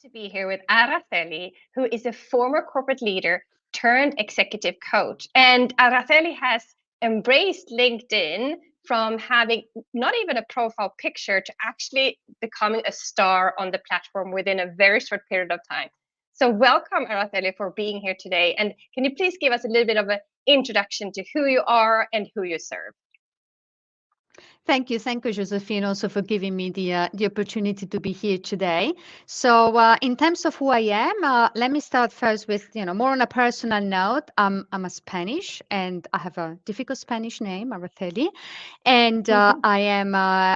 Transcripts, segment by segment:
to be here with Araceli, who is a former corporate leader turned executive coach. And Araceli has embraced LinkedIn from having not even a profile picture to actually becoming a star on the platform within a very short period of time. So welcome, Araceli, for being here today. And can you please give us a little bit of an introduction to who you are and who you serve? Thank you, Josephine, also for giving me the opportunity to be here today. So, in terms of who I am, let me start first with more on a personal note. I'm a Spanish, and I have a difficult Spanish name, Araceli, and I am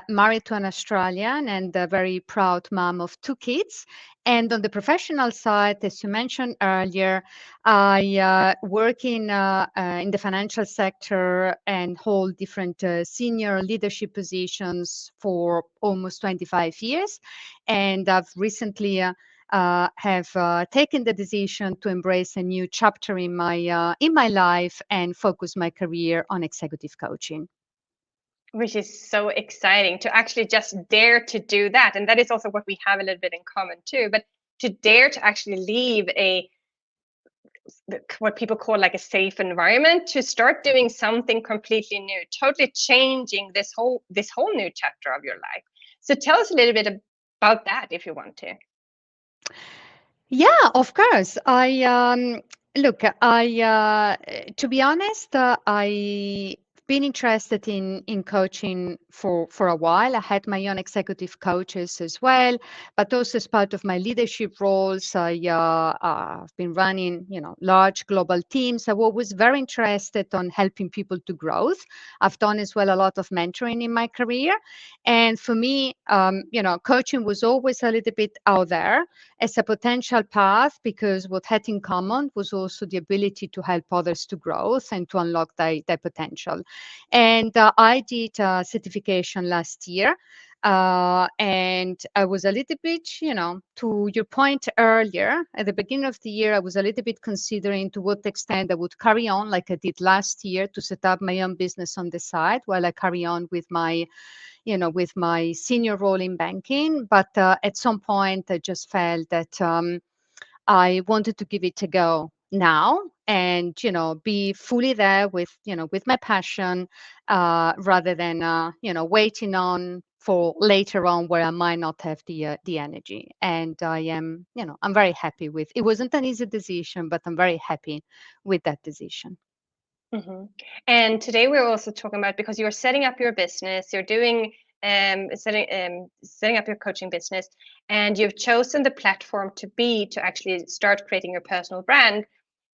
married to an Australian and a very proud mom of two kids. And on the professional side, as you mentioned earlier, I work in the financial sector and hold different senior leadership positions for almost 25 years. And I've recently have taken the decision to embrace a new chapter in my life and focus my career on executive coaching. Which is so exciting to actually just dare to do that. And that is also what we have a little bit in common too, but to dare to actually leave what people call like a safe environment to start doing something completely new, totally changing this whole new chapter of your life. So tell us a little bit about that if you want to. Yeah, of course. To be honest, I've been interested in coaching for a while. I had my own executive coaches as well, but also as part of my leadership roles, I've been running, large global teams. I was very interested on helping people to growth. I've done as well a lot of mentoring in my career, and for me, coaching was always a little bit out there as a potential path, because what had in common was also the ability to help others to growth and to unlock their potential. And I did a certification last year. And I was a little bit, to your point earlier, at the beginning of the year, I was a little bit considering to what extent I would carry on like I did last year to set up my own business on the side while I carry on with my senior role in banking. But at some point, I just felt that I wanted to give it a go now and be fully there with my passion, rather than waiting on for later on where I might not have the energy. And I'm very happy with it. Wasn't an easy decision, but I'm very happy with that decision. Mm-hmm. And today we're also talking about, because you're setting up your business, you're doing setting up your coaching business, and you've chosen the platform to actually start creating your personal brand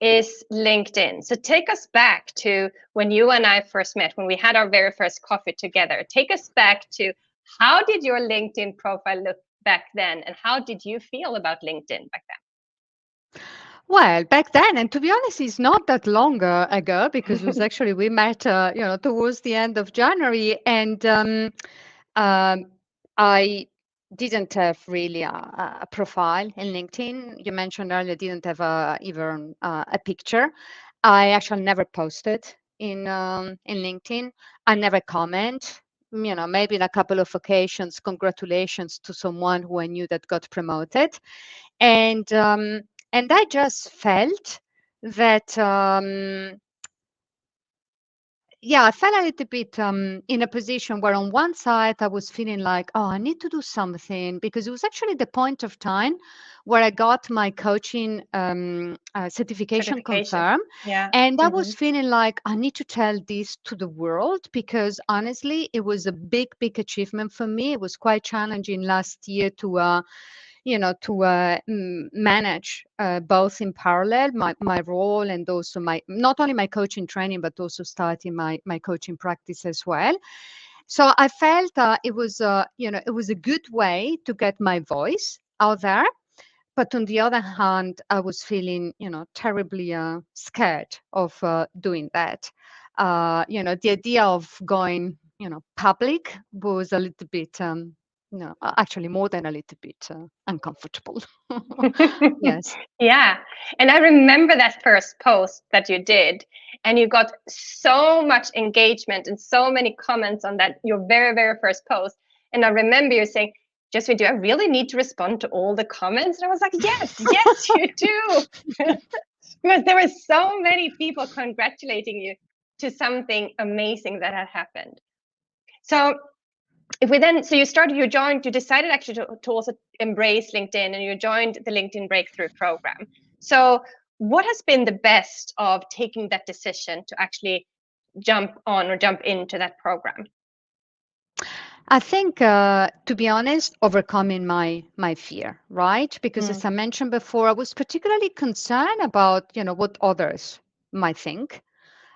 is LinkedIn. So take us back to when you and I first met, when we had our very first coffee together. Take us back to, how did your LinkedIn profile look back then, and how did you feel about LinkedIn back Well, back then, and to be honest, it's not that long ago, because it was then? actually we met, towards the end of January, and I didn't have really a profile in LinkedIn. You mentioned earlier, didn't have even a picture. I actually never posted in LinkedIn. I never comment. Maybe in a couple of occasions, congratulations to someone who I knew that got promoted, and I just felt that, I felt a little bit in a position where on one side I was feeling like, oh, I need to do something, because it was actually the point of time where I got my coaching certification Certification. confirmed. Yeah. And I Mm-hmm. was feeling like I need to tell this to the world, because honestly, it was a big, big achievement for me. It was quite challenging last year to manage both in parallel my role, and also my not only my coaching training, but also starting my coaching practice as well. So I felt it was a good way to get my voice out there. But on the other hand, I was feeling terribly scared of doing that. The idea of going public was a little bit actually more than a little bit uncomfortable. Yes. Yeah. And I remember that first post that you did, and you got so much engagement and so many comments on that, your very, very first post. And I remember you saying, Jasmine, do I really need to respond to all the comments? And I was like, yes, yes, you do. Because there were so many people congratulating you to something amazing that had happened. So if we then, so you decided actually to also embrace LinkedIn, and you joined the LinkedIn Breakthrough Program. So what has been the best of taking that decision to actually jump into that program? I think, to be honest, overcoming my fear, right? Because as I mentioned before, I was particularly concerned about, what others might think.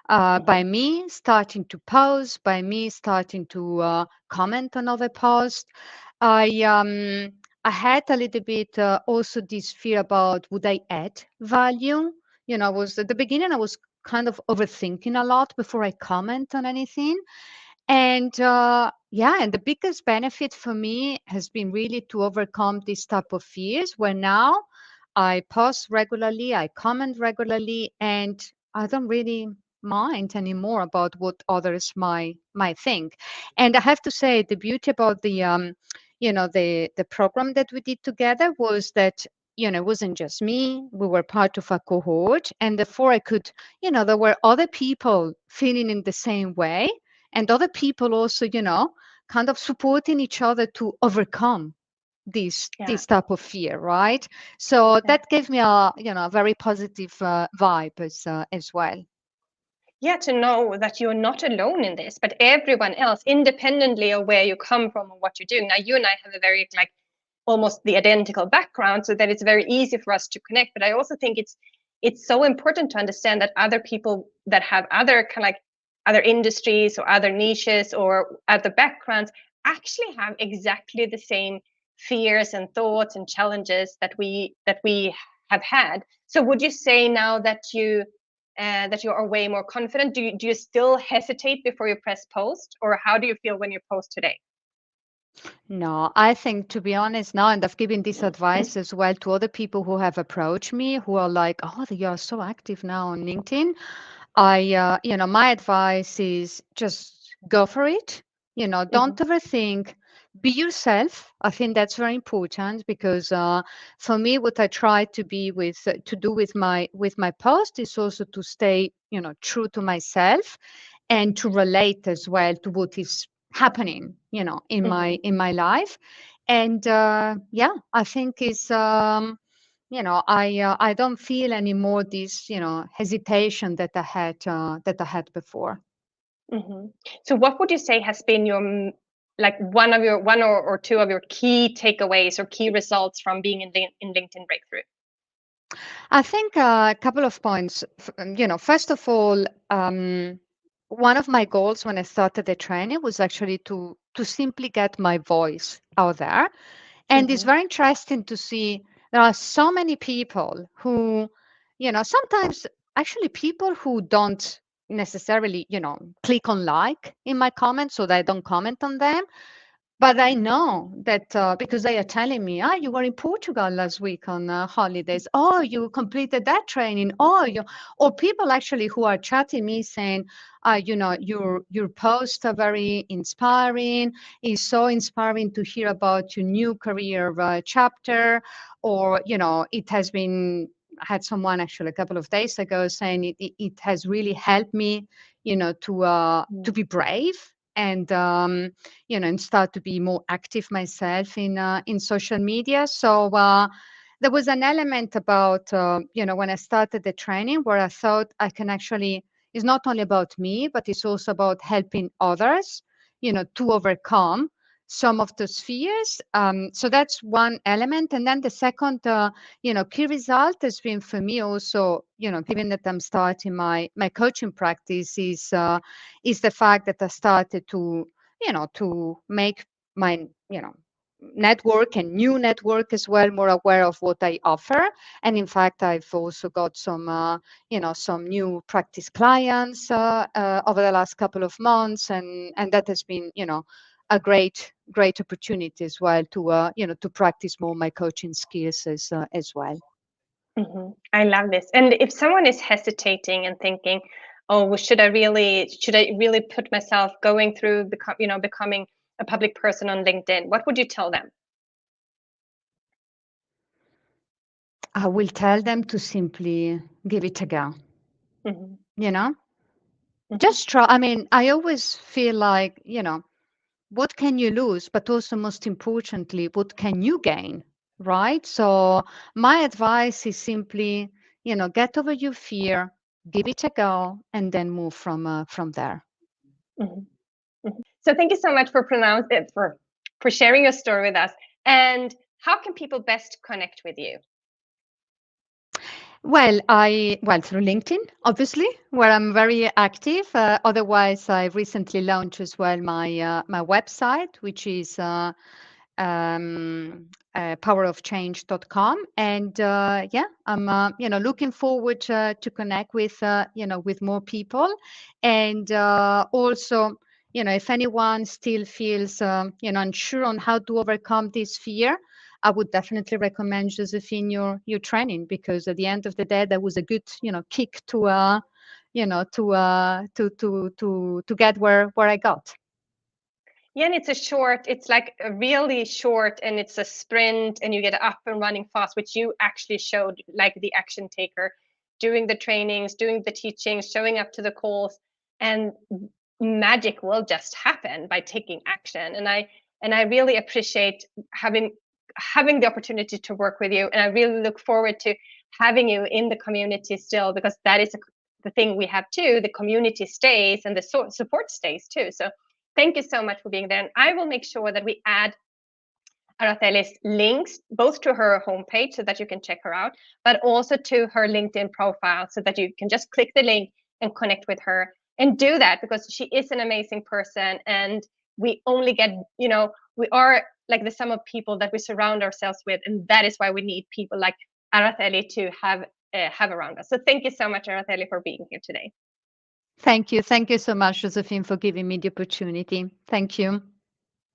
By me starting to post, by me starting to comment on other posts, I had a little bit also this fear about would I add value. I was at the beginning, I was kind of overthinking a lot before I comment on anything. And yeah, and the biggest benefit for me has been really to overcome this type of fears where now I post regularly, I comment regularly, and I don't really mind anymore about what others might think. And I have to say the beauty about the program that we did together was that it wasn't just me, we were part of a cohort, and therefore I could, there were other people feeling in the same way, and other people also, kind of supporting each other to overcome this type of fear, right? So that gave me a very positive vibe as well. Yeah, to know that you're not alone in this, but everyone else, independently of where you come from or what you're doing. Now, you and I have a very almost the identical background, so that it's very easy for us to connect. But I also think it's so important to understand that other people that have other other industries or other niches or other backgrounds actually have exactly the same fears and thoughts and challenges that we have had. So would you say now that you are way more confident? Do you still hesitate before you press post, or how do you feel when you post today? No, I think, to be honest now, and I've given this advice as well to other people who have approached me who are like, oh, you are so active now on LinkedIn. My advice is just go for it. Don't overthink. Be yourself. I think that's very important because for me, what I try to do with my post is also to stay, true to myself and to relate as well to what is happening, in my life. And yeah, I think it's I don't feel anymore this hesitation that I had before. So what would you say has been your one or two of your key takeaways or key results from being in LinkedIn Breakthrough? I think a couple of points. First of all, one of my goals when I started the training was actually to simply get my voice out there. And it's very interesting to see there are so many people who, sometimes actually people who don't necessarily, click on like in my comments, so that I don't comment on them. But I know that because they are telling me, you were in Portugal last week on holidays. Oh, you completed that training. Or people actually who are chatting me saying, your posts are very inspiring. It's so inspiring to hear about your new career chapter. Or, it has been, I had someone actually a couple of days ago saying it has really helped me, to be brave and and start to be more active myself in social media. So there was an element about when I started the training where I thought I can actually, it's not only about me, but it's also about helping others, to overcome some of those fears. So that's one element. And then the second, key result has been for me also, given that I'm starting my coaching practice, is the fact that I started to make my, network and new network as well more aware of what I offer. And in fact, I've also got some new practice clients over the last couple of months, and that has been, a great opportunity as well to practice more my coaching skills as well. I love this. And if someone is hesitating and thinking, "Oh, well, should I really put myself going through becoming a public person on LinkedIn?" What would you tell them? I will tell them to simply give it a go, Mm-hmm. you know? Mm-hmm. Just try. I mean, I always feel like, what can you lose? But also, most importantly, what can you gain? Right? So, my advice is simply, get over your fear, give it a go, and then move from there. Mm-hmm. Mm-hmm. So thank you so much for for sharing your story with us. And how can people best connect with you? Well, through LinkedIn, obviously, where I'm very active. Otherwise, I recently launched as well my website, which is powerofchange.com. And yeah, I'm looking forward to connect with more people. And also, if anyone still feels unsure on how to overcome this fear, I would definitely recommend, Josephine, your training, because at the end of the day, that was a good kick to get where I got. Yeah, and it's like a really short, and it's a sprint, and you get up and running fast, which you actually showed, like the action taker, doing the trainings, doing the teachings, showing up to the calls, and magic will just happen by taking action. And I really appreciate having the opportunity to work with you, and I really look forward to having you in the community still, because that is the thing we have too. The community stays, and the support stays too. So thank you so much for being there. And I will make sure that we add Araceli's links both to her homepage so that you can check her out, but also to her LinkedIn profile so that you can just click the link and connect with her, and do that because she is an amazing person. And we only get, we are like the sum of people that we surround ourselves with. And that is why we need people like Araceli to have around us. So thank you so much, Araceli, for being here today. Thank you. Thank you so much, Josephine, for giving me the opportunity. Thank you.